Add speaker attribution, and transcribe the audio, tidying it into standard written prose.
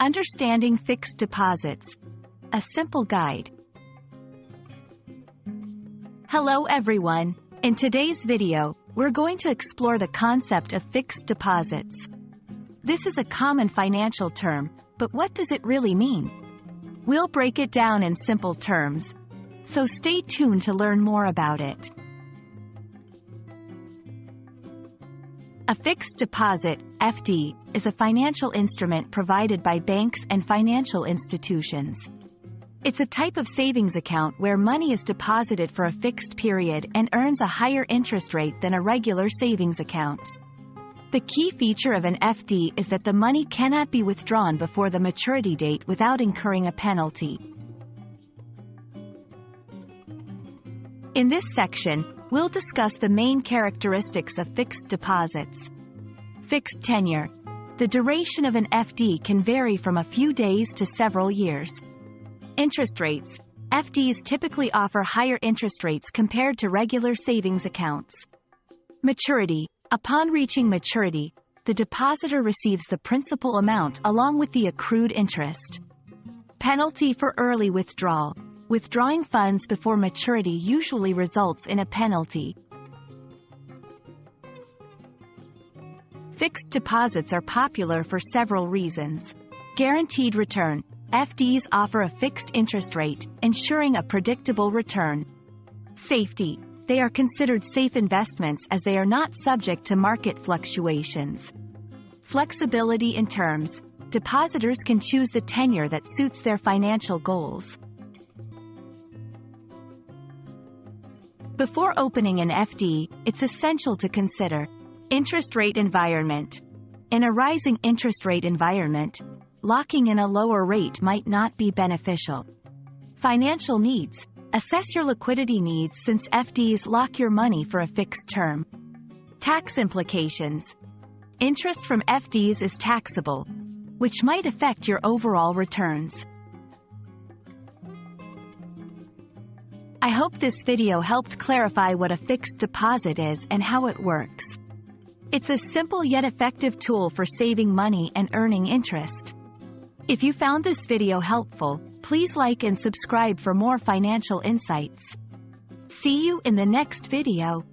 Speaker 1: Understanding fixed deposits. A simple guide. Hello everyone. In today's video, we're going to explore the concept of fixed deposits. This is a common financial term, but what does it really mean? We'll break it down in simple terms, so stay tuned to learn more about it. A fixed deposit, FD, is a financial instrument provided by banks and financial institutions. It's a type of savings account where money is deposited for a fixed period and earns a higher interest rate than a regular savings account. The key feature of an FD is that the money cannot be withdrawn before the maturity date without incurring a penalty. In this section, we'll discuss the main characteristics of fixed deposits. Fixed tenure. The duration of an FD can vary from a few days to several years. Interest rates. FDs typically offer higher interest rates compared to regular savings accounts. Maturity. Upon reaching maturity, the depositor receives the principal amount along with the accrued interest. Penalty for early withdrawal. Withdrawing funds before maturity usually results in a penalty. Fixed deposits are popular for several reasons. Guaranteed return. FDs offer a fixed interest rate, ensuring a predictable return. Safety. They are considered safe investments as they are not subject to market fluctuations. Flexibility in terms. Depositors can choose the tenure that suits their financial goals. Before opening an FD, it's essential to consider interest rate environment. In a rising interest rate environment, locking in a lower rate might not be beneficial. Financial needs. Assess your liquidity needs since FDs lock your money for a fixed term. Tax implications. Interest from FDs is taxable, which might affect your overall returns. I hope this video helped clarify what a fixed deposit is and how it works. It's a simple yet effective tool for saving money and earning interest. If you found this video helpful, please like and subscribe for more financial insights. See you in the next video.